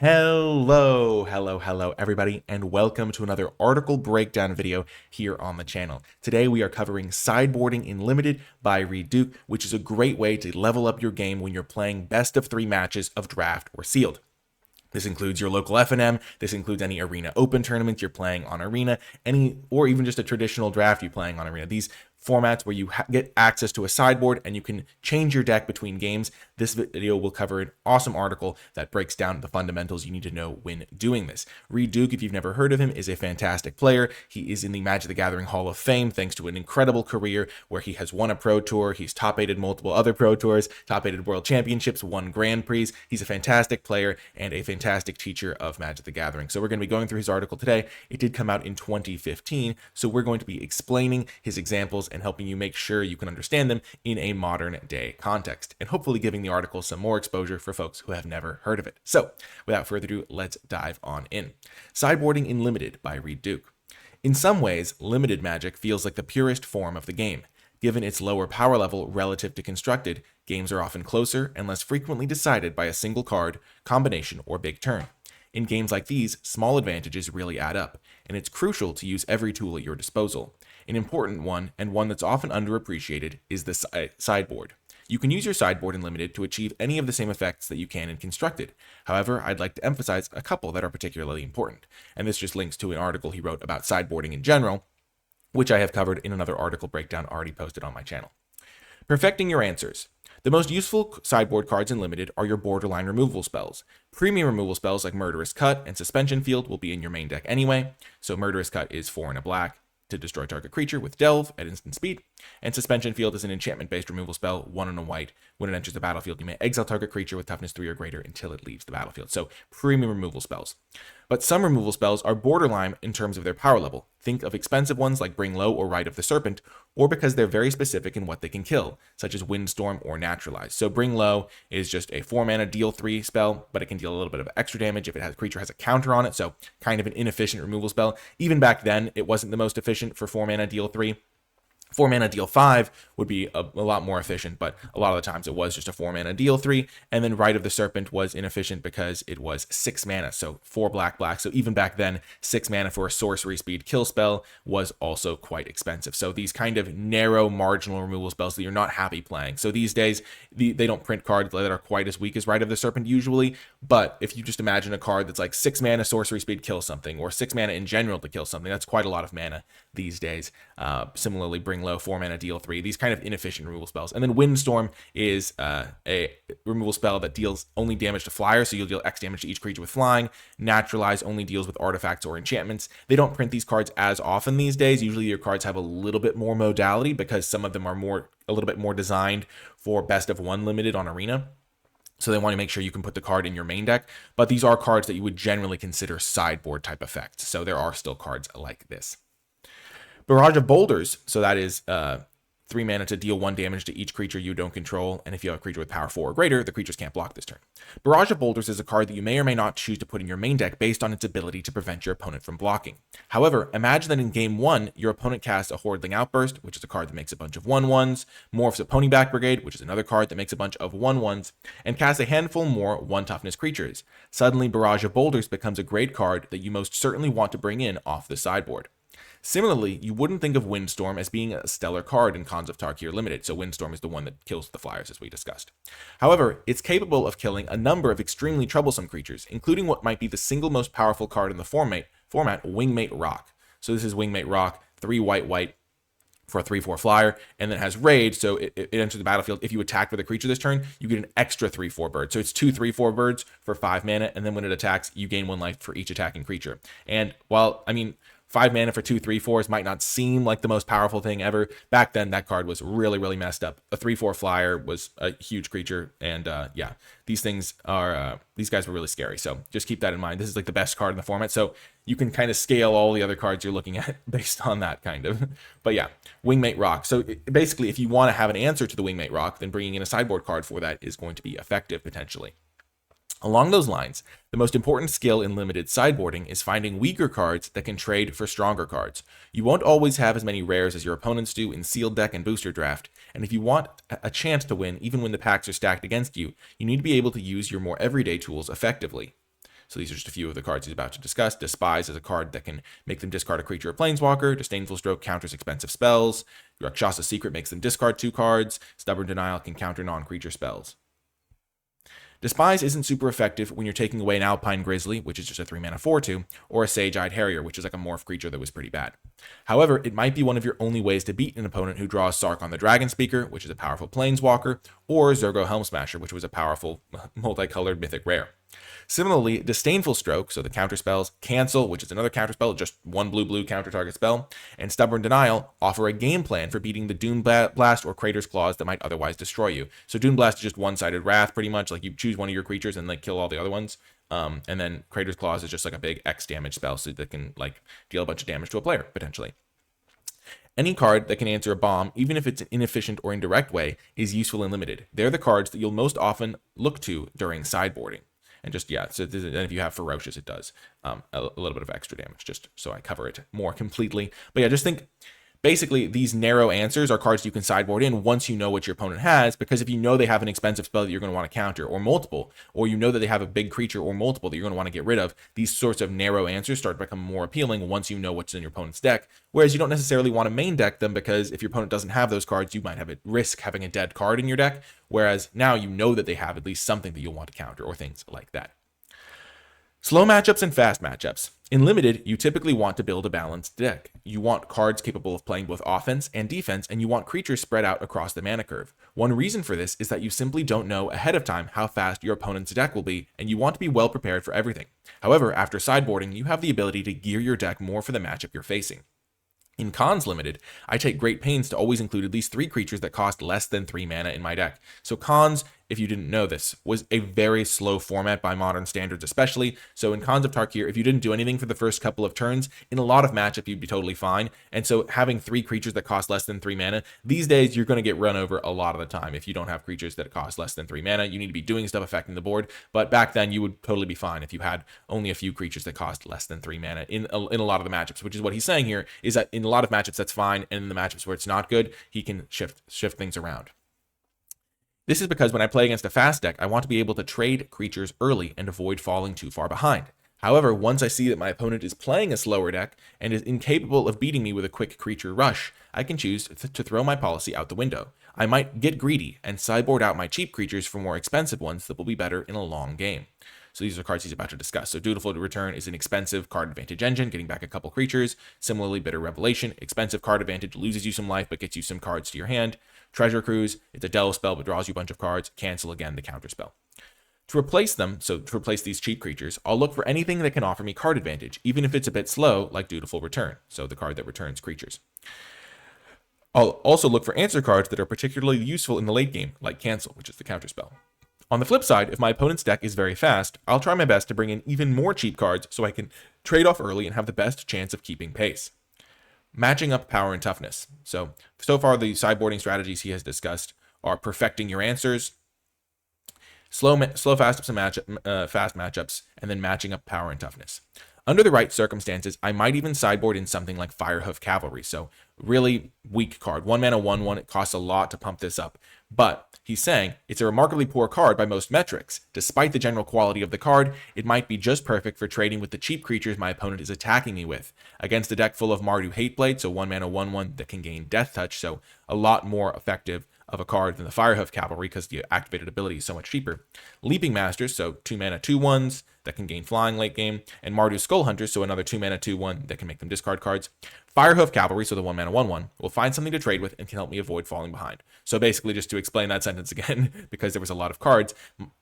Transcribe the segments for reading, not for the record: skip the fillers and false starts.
Hello, everybody, and welcome to another article breakdown video here on the channel. Today we are covering Sideboarding in Limited by Reid Duke, which is a great way to level up your game when you're playing best of 3 matches of Draft or Sealed. This includes your local FNM, this includes any Arena Open tournaments you're playing on Arena, or even just a traditional draft you're playing on Arena. These formats where you get access to a sideboard and you can change your deck between games. This video will cover an awesome article that breaks down the fundamentals you need to know when doing this. Reid Duke, if you've never heard of him, is a fantastic player. He is in the Magic the Gathering Hall of Fame thanks to an incredible career where he has won a Pro Tour, he's top-8'd multiple other Pro Tours, top-8'd World Championships, won Grand Prix. He's a fantastic player and a fantastic teacher of Magic the Gathering. So we're going to be going through his article today. It did come out in 2015, so we're going to be explaining his examples and helping you make sure you can understand them in a modern day context, and hopefully giving the article some more exposure for folks who have never heard of it. So without further ado, let's dive on in. Sideboarding in Limited by Reid Duke. In some ways, limited Magic feels like the purest form of the game. Given its lower power level relative to Constructed, games are often closer and less frequently decided by a single card, combination, or big turn. In games like these, small advantages really add up, and it's crucial to use every tool at your disposal. An important one, and one that's often underappreciated, is the sideboard. You can use your sideboard in Limited to achieve any of the same effects that you can in Constructed. However, I'd like to emphasize a couple that are particularly important, and this just links to an article he wrote about sideboarding in general, which I have covered in another article breakdown already posted on my channel. Perfecting your answers. The most useful sideboard cards in Limited are your borderline removal spells. Premium removal spells like Murderous Cut and Suspension Field will be in your main deck anyway, so Murderous Cut is 4 and a black to destroy target creature with Delve at instant speed, and Suspension Field is an enchantment-based removal spell, 1 and a white. When it enters the battlefield, you may exile target creature with toughness 3 or greater until it leaves the battlefield. So, premium removal spells. But some removal spells are borderline in terms of their power level. Think of expensive ones like Bring Low or Rite of the Serpent, or because they're very specific in what they can kill, such as Windstorm or Naturalize. So Bring Low is just a 4-mana deal 3 spell, but it can deal a little bit of extra damage if a creature has a counter on it, so kind of an inefficient removal spell. Even back then, it wasn't the most efficient for 4-mana deal 3. 4-mana deal 5 would be a lot more efficient, but a lot of the times it was just a 4-mana deal 3, and then Rite of the Serpent was inefficient because it was 6 mana, so 4 black. So even back then, 6 mana for a sorcery speed kill spell was also quite expensive. So these kind of narrow marginal removal spells that you're not happy playing. So these days, they don't print cards that are quite as weak as Rite of the Serpent usually, but if you just imagine a card that's like 6 mana sorcery speed kill something, or 6 mana in general to kill something, that's quite a lot of mana these days. Similarly, Bring Low, 4-mana deal 3, these kind of inefficient removal spells. And then Windstorm is a removal spell that deals only damage to flyers, so you'll deal X damage to each creature with flying. Naturalize only deals with artifacts or enchantments. They don't print these cards as often these days. Usually your cards have a little bit more modality because some of them are a little bit more designed for best of 1 Limited on Arena. So they want to make sure you can put the card in your main deck, but these are cards that you would generally consider sideboard type effects. So there are still cards like this. Barrage of Boulders, so that is 3 mana to deal 1 damage to each creature you don't control, and if you have a creature with power 4 or greater, the creatures can't block this turn. Barrage of Boulders is a card that you may or may not choose to put in your main deck based on its ability to prevent your opponent from blocking. However, imagine that in game 1, your opponent casts a Hordling Outburst, which is a card that makes a bunch of 1/1s, morphs a Ponyback Brigade, which is another card that makes a bunch of 1/1s, and casts a handful more 1-toughness creatures. Suddenly, Barrage of Boulders becomes a great card that you most certainly want to bring in off the sideboard. Similarly, you wouldn't think of Windstorm as being a stellar card in Khans of Tarkir Limited, so Windstorm is the one that kills the flyers as we discussed. However, it's capable of killing a number of extremely troublesome creatures, including what might be the single most powerful card in the format, Wingmate Rock. So this is Wingmate Rock, 3 white for a 3/4 flyer, and then it has Raid, so it enters the battlefield. If you attack with a creature this turn, you get an extra 3/4 bird. So it's 2 3/4 birds for 5 mana, and then when it attacks, you gain 1 life for each attacking creature. And while, 5 mana for 2 3/4s might not seem like the most powerful thing ever. Back then, that card was really, really messed up. A 3/4 flyer was a huge creature, and yeah, these things are these guys were really scary. So just keep that in mind. This is like the best card in the format, so you can kind of scale all the other cards you're looking at based on that kind of. But yeah, Wingmate Rock. So basically, if you want to have an answer to the Wingmate Rock, then bringing in a sideboard card for that is going to be effective potentially. Along those lines, the most important skill in limited sideboarding is finding weaker cards that can trade for stronger cards. You won't always have as many rares as your opponents do in sealed deck and booster draft, and if you want a chance to win even when the packs are stacked against you, you need to be able to use your more everyday tools effectively. So these are just a few of the cards he's about to discuss. Despise is a card that can make them discard a creature or planeswalker. Disdainful Stroke counters expensive spells. Rakshasa's Secret makes them discard 2 cards. Stubborn Denial can counter non-creature spells. Despise isn't super effective when you're taking away an Alpine Grizzly, which is just a 3-mana 4/2, or a Sage-Eyed Harrier, which is like a morph creature that was pretty bad. However, it might be one of your only ways to beat an opponent who draws Sark on the Dragon Speaker, which is a powerful planeswalker, or Zurgo Helm Smasher, which was a powerful multicolored mythic rare. Similarly, Disdainful Stroke, so the counter spells, Cancel, which is another counter spell, just 1 blue counter target spell, and Stubborn Denial offer a game plan for beating the Dune Blast or Crater's Claws that might otherwise destroy you. So Dune Blast is just one-sided wrath, pretty much, like you choose one of your creatures and like kill all the other ones. And then Crater's Claws is just like a big X damage spell, so that can like deal a bunch of damage to a player, potentially. Any card that can answer a bomb, even if it's an inefficient or indirect way, is useful and limited. They're the cards that you'll most often look to during sideboarding. And just, yeah, so and if you have Ferocious, it does a little bit of extra damage, just so I cover it more completely. But yeah, just think, basically, these narrow answers are cards you can sideboard in once you know what your opponent has, because if you know they have an expensive spell that you're going to want to counter, or multiple, or you know that they have a big creature or multiple that you're going to want to get rid of, these sorts of narrow answers start to become more appealing once you know what's in your opponent's deck, whereas you don't necessarily want to main deck them, because if your opponent doesn't have those cards, you might have a risk having a dead card in your deck, whereas now you know that they have at least something that you'll want to counter, or things like that. Slow matchups and fast matchups. In Limited, you typically want to build a balanced deck. You want cards capable of playing both offense and defense, and you want creatures spread out across the mana curve. One reason for this is that you simply don't know ahead of time how fast your opponent's deck will be, and you want to be well prepared for everything. However, after sideboarding, you have the ability to gear your deck more for the matchup you're facing. In Khans Limited, I take great pains to always include at least 3 creatures that cost less than 3 mana in my deck. So Khans, if you didn't know this, was a very slow format by modern standards especially. So in Khans of Tarkir, if you didn't do anything for the first couple of turns, in a lot of matchup you'd be totally fine. And so having 3 creatures that cost less than 3 mana, these days you're going to get run over a lot of the time. If you don't have creatures that cost less than 3 mana, you need to be doing stuff affecting the board. But back then you would totally be fine if you had only a few creatures that cost less than 3 mana in a lot of the matchups, which is what he's saying here, is that in a lot of matchups that's fine, and in the matchups where it's not good, he can shift things around. This is because when I play against a fast deck, I want to be able to trade creatures early and avoid falling too far behind. However, once I see that my opponent is playing a slower deck and is incapable of beating me with a quick creature rush, I can choose to throw my policy out the window. I might get greedy and sideboard out my cheap creatures for more expensive ones that will be better in a long game. So these are cards he's about to discuss. So Dutiful Return is an expensive card advantage engine, getting back a couple creatures. Similarly, Bitter Revelation, expensive card advantage, loses you some life but gets you some cards to your hand. Treasure Cruise, it's a delve spell but draws you a bunch of cards. Cancel, again, the counter spell. To replace them, so to replace these cheap creatures, I'll look for anything that can offer me card advantage, even if it's a bit slow, like Dutiful Return, so the card that returns creatures. I'll also look for answer cards that are particularly useful in the late game, like Cancel, which is the counter spell. On the flip side, if my opponent's deck is very fast, I'll try my best to bring in even more cheap cards so I can trade off early and have the best chance of keeping pace. Matching up power and toughness. So far the sideboarding strategies he has discussed are perfecting your answers, slow fast matchups, and then matching up power and toughness. Under the right circumstances, I might even sideboard in something like Firehoof Cavalry. So really weak card. 1 mana, 1/1. It costs a lot to pump this up. But he's saying it's a remarkably poor card by most metrics. Despite the general quality of the card, it might be just perfect for trading with the cheap creatures my opponent is attacking me with. Against a deck full of Mardu Hateblade, so 1 mana, 1/1 that can gain Death Touch, so a lot more effective of a card than the Firehoof Cavalry because the activated ability is so much cheaper. Leaping Masters, so 2 mana, 2/1s that can gain flying late game, and Mardu Skull Hunters, so another 2 mana, 2/1 that can make them discard cards. Firehoof Cavalry, so the 1 mana, 1/1, will find something to trade with and can help me avoid falling behind. So basically, just to explain that sentence again, because there was a lot of cards,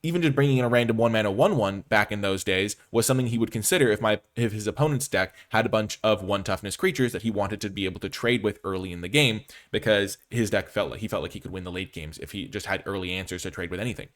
even just bringing in a random 1 mana, 1/1 back in those days was something he would consider if his opponent's deck had a bunch of 1 toughness creatures that he wanted to be able to trade with early in the game, because his deck felt like he could win the late games if he just had early answers to trade with anything.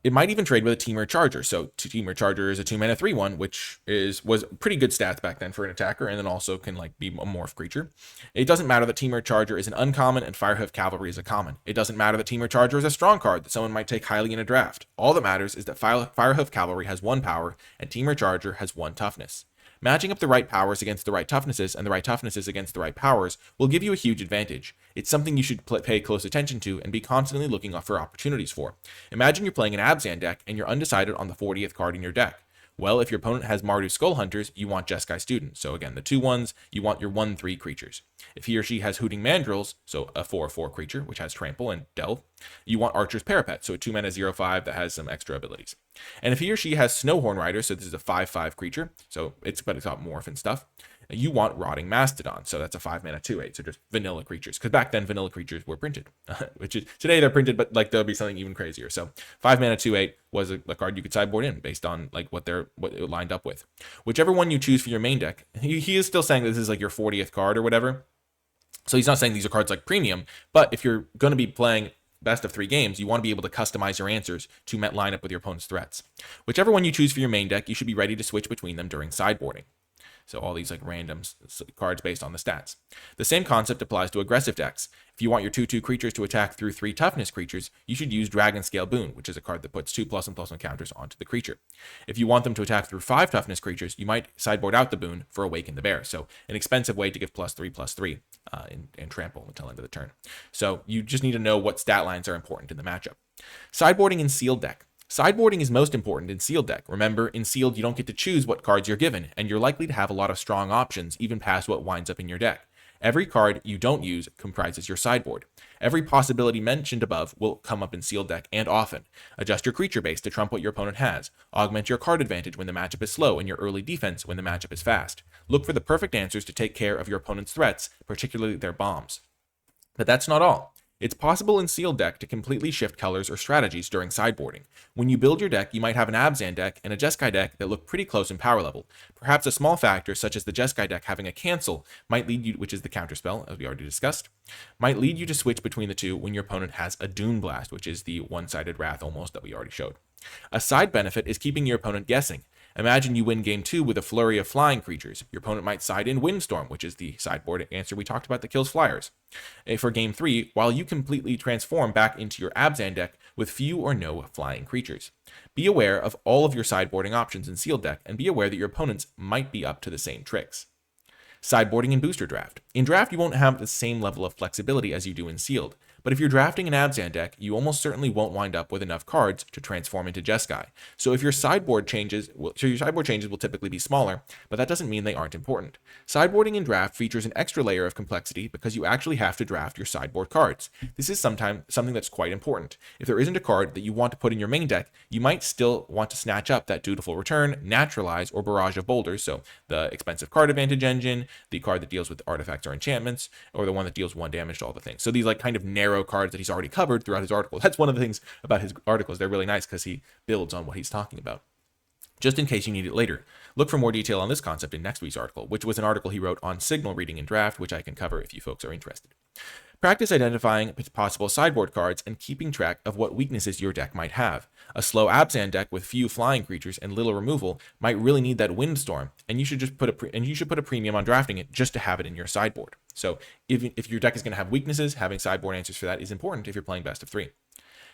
It might even trade with a Temur Charger. So Temur Charger is a 2 mana 3/1, which was pretty good stats back then for an attacker, and then also can be a morph creature. It doesn't matter that Temur Charger is an uncommon and Firehoof Cavalry is a common. It doesn't matter that Temur Charger is a strong card that someone might take highly in a draft. All that matters is that Firehoof Cavalry has 1 power and Temur Charger has 1 toughness. Matching up the right powers against the right toughnesses and the right toughnesses against the right powers will give you a huge advantage. It's something you should pay close attention to and be constantly looking for opportunities for. Imagine you're playing an Abzan deck and you're undecided on the 40th card in your deck. Well, if your opponent has Mardu Skull Hunters, you want Jeskai Student. So again, the 2/1s, you want your 1/3 creatures. If he or she has Hooting Mandrills, so a 4/4 creature, which has Trample and Delve, you want Archer's Parapet, so a 2-mana 0/5 that has some extra abilities. And if he or she has Snowhorn Rider, so this is a 5/5 creature, but it's got Morph and stuff, you want Rotting Mastodon, so that's a 5-mana 2/8, so just vanilla creatures. Because back then, vanilla creatures were printed, which is today they're printed, but like there'll be something even crazier. So 5-mana 2/8 was a card you could sideboard in based on like what it lined up with. Whichever one you choose for your main deck, he is still saying that this is like your 40th card or whatever. So he's not saying these are cards like premium, but if you're going to be playing best of 3 games, you want to be able to customize your answers to line up with your opponent's threats. Whichever one you choose for your main deck, you should be ready to switch between them during sideboarding. So all these like random cards based on the stats. The same concept applies to aggressive decks. If you want your 2/2 creatures to attack through 3 toughness creatures, you should use Dragon Scale Boon, which is a card that puts 2+1/+1 counters onto the creature. If you want them to attack through 5 toughness creatures, you might sideboard out the Boon for Awaken the Bear. So an expensive way to give +3/+3 and trample until end of the turn. So you just need to know what stat lines are important in the matchup. Sideboarding in sealed deck. Sideboarding is most important in sealed deck. Remember, in sealed, you don't get to choose what cards you're given, and you're likely to have a lot of strong options, even past what winds up in your deck. Every card you don't use comprises your sideboard. Every possibility mentioned above will come up in sealed deck, and often. Adjust your creature base to trump what your opponent has. Augment your card advantage when the matchup is slow, and your early defense when the matchup is fast. Look for the perfect answers to take care of your opponent's threats, particularly their bombs. But that's not all. It's possible in sealed deck to completely shift colors or strategies during sideboarding. When you build your deck, you might have an Abzan deck and a Jeskai deck that look pretty close in power level. Perhaps a small factor, such as the Jeskai deck having a cancel, might lead you, which is the counterspell, as we already discussed, might lead you to switch between the two when your opponent has a Dune Blast, which is the one-sided Wrath almost that we already showed. A side benefit is keeping your opponent guessing. Imagine you win game 2 with a flurry of flying creatures. Your opponent might side in Windstorm, which is the sideboard answer we talked about that kills flyers. For game 3, while you completely transform back into your Abzan deck with few or no flying creatures. Be aware of all of your sideboarding options in sealed deck, and be aware that your opponents might be up to the same tricks. Sideboarding in booster draft. In draft, you won't have the same level of flexibility as you do in sealed. But if you're drafting an Abzan deck, you almost certainly won't wind up with enough cards to transform into Jeskai. So if your sideboard changes, will typically be smaller, but that doesn't mean they aren't important. Sideboarding in draft features an extra layer of complexity because you actually have to draft your sideboard cards. This is sometimes something that's quite important. If there isn't a card that you want to put in your main deck, you might still want to snatch up that Dutiful Return, Naturalize, or Barrage of Boulders, so the expensive card advantage engine, the card that deals with artifacts or enchantments, or the one that deals 1 damage to all the things. So these like kind of narrow cards that he's already covered throughout his article. That's one of the things about his articles. They're really nice because he builds on what he's talking about. Just in case you need it later, look for more detail on this concept in next week's article, which was an article he wrote on signal reading in draft, which I can cover if you folks are interested. Practice identifying possible sideboard cards and keeping track of what weaknesses your deck might have. A slow Abzan deck with few flying creatures and little removal might really need that Windstorm, and you should put a premium on drafting it just to have it in your sideboard. So if your deck is going to have weaknesses, having sideboard answers for that is important if you're playing best of 3.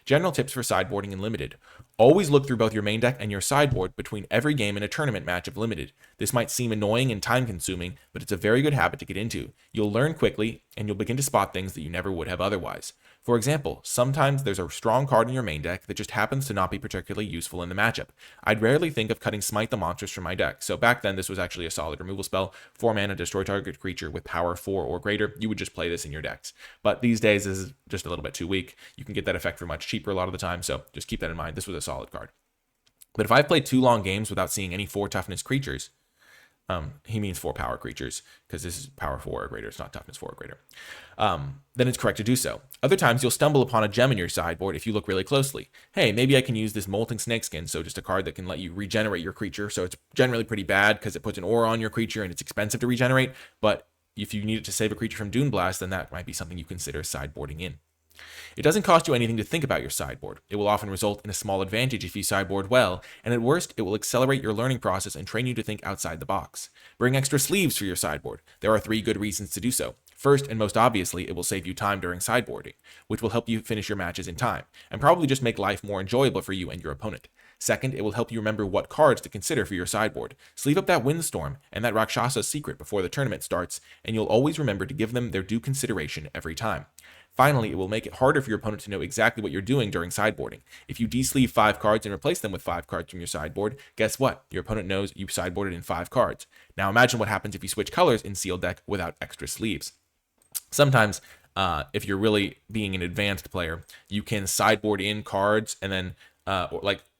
General tips for sideboarding in Limited. Always look through both your main deck and your sideboard between every game in a tournament match of Limited. This might seem annoying and time-consuming, but it's a very good habit to get into. You'll learn quickly, and you'll begin to spot things that you never would have otherwise. For example, sometimes there's a strong card in your main deck that just happens to not be particularly useful in the matchup. I'd rarely think of cutting Smite the Monsters from my deck, so back then this was actually a solid removal spell. 4 mana, destroy target creature with power 4 or greater. You would just play this in your decks. But these days, this is just a little bit too weak. You can get that effect for much cheaper a lot of the time, so just keep that in mind. This was a solid card. But if I've played 2 long games without seeing any 4 toughness creatures, he means 4 power creatures, because this is power 4 or greater, it's not toughness 4 or greater, then it's correct to do so. Other times you'll stumble upon a gem in your sideboard if you look really closely. Hey, maybe I can use this Molting Snakeskin, so just a card that can let you regenerate your creature, so it's generally pretty bad because it puts an aura on your creature and it's expensive to regenerate, but if you need it to save a creature from Dune Blast, then that might be something you consider sideboarding in. It doesn't cost you anything to think about your sideboard. It will often result in a small advantage if you sideboard well, and at worst, it will accelerate your learning process and train you to think outside the box. Bring extra sleeves for your sideboard. There are 3 good reasons to do so. First, and most obviously, it will save you time during sideboarding, which will help you finish your matches in time, and probably just make life more enjoyable for you and your opponent. Second, it will help you remember what cards to consider for your sideboard. Sleeve up that Windstorm and that Rakshasa secret before the tournament starts, and you'll always remember to give them their due consideration every time. Finally, it will make it harder for your opponent to know exactly what you're doing during sideboarding. If you de-sleeve 5 cards and replace them with 5 cards from your sideboard, guess what? Your opponent knows you sideboarded in 5 cards. Now imagine what happens if you switch colors in sealed deck without extra sleeves. Sometimes, if you're really being an advanced player, you can sideboard in cards and then,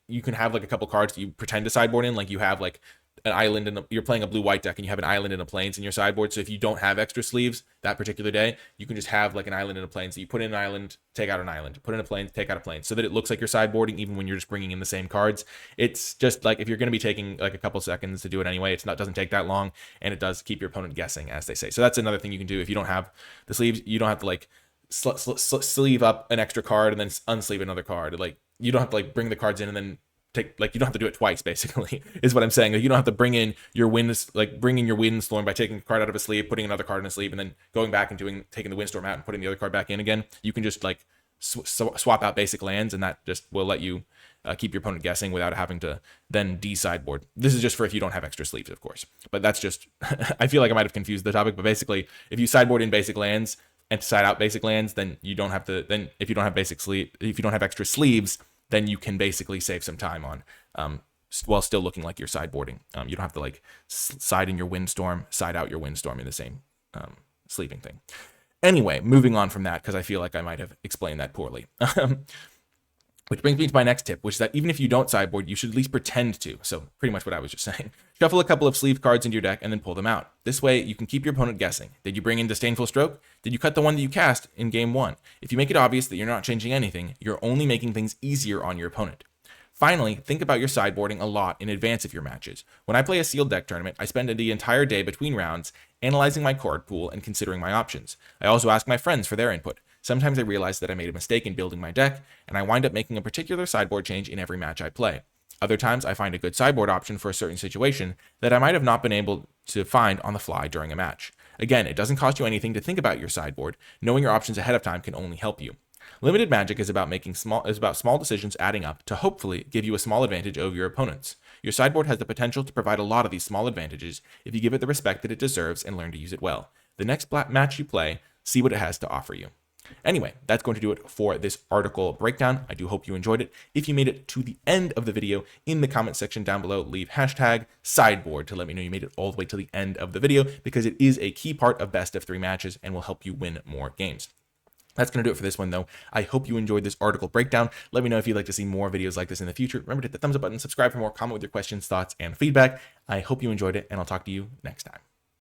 you can have like a couple cards that you pretend to sideboard in, like you have like an island and you're playing a blue-white deck and you have an island and a plains in your sideboard. So if you don't have extra sleeves that particular day, you can just have like an island and a plains. So you put in an island, take out an island, put in a plains, take out a plains, so that it looks like you're sideboarding even when you're just bringing in the same cards. It's just like, if you're going to be taking like a couple seconds to do it anyway, doesn't take that long, and it does keep your opponent guessing, as they say. So that's another thing you can do. If you don't have the sleeves, you don't have to like sleeve up an extra card and then unsleeve another card. Like, you don't have to like bring the cards in and then you don't have to do it twice, basically, is what I'm saying. Like, you don't have to bring in your Windstorm by taking a card out of a sleeve, putting another card in a sleeve, and then going back and taking the Windstorm out and putting the other card back in again. You can just like swap out basic lands, and that just will let you keep your opponent guessing without having to then de-sideboard. This is just for if you don't have extra sleeves, of course. But that's just, I feel like I might have confused the topic, but basically, if you sideboard in basic lands and side out basic lands, then you don't have to, then if you don't have extra sleeves, then you can basically save some time on while still looking like you're sideboarding. You don't have to like side in your Windstorm, side out your Windstorm in the same sleeving thing. Anyway, moving on from that, because I feel like I might have explained that poorly. Which brings me to my next tip, which is that even if you don't sideboard, you should at least pretend to. So pretty much what I was just saying. Shuffle a couple of sleeve cards into your deck and then pull them out. This way, you can keep your opponent guessing. Did you bring in Disdainful Stroke? Did you cut the one that you cast in game 1? If you make it obvious that you're not changing anything, you're only making things easier on your opponent. Finally, think about your sideboarding a lot in advance of your matches. When I play a sealed deck tournament, I spend the entire day between rounds analyzing my card pool and considering my options. I also ask my friends for their input. Sometimes I realize that I made a mistake in building my deck, and I wind up making a particular sideboard change in every match I play. Other times, I find a good sideboard option for a certain situation that I might have not been able to find on the fly during a match. Again, it doesn't cost you anything to think about your sideboard. Knowing your options ahead of time can only help you. Limited Magic is about small decisions adding up to hopefully give you a small advantage over your opponents. Your sideboard has the potential to provide a lot of these small advantages if you give it the respect that it deserves and learn to use it well. The next match you play, see what it has to offer you. Anyway, that's going to do it for this article breakdown. I do hope you enjoyed it. If you made it to the end of the video, in the comment section down below, leave hashtag sideboard to let me know you made it all the way to the end of the video, because it is a key part of best of 3 matches and will help you win more games. That's going to do it for this one, though. I hope you enjoyed this article breakdown. Let me know if you'd like to see more videos like this in the future. Remember to hit the thumbs up button, subscribe for more, comment with your questions, thoughts, and feedback. I hope you enjoyed it, and I'll talk to you next time.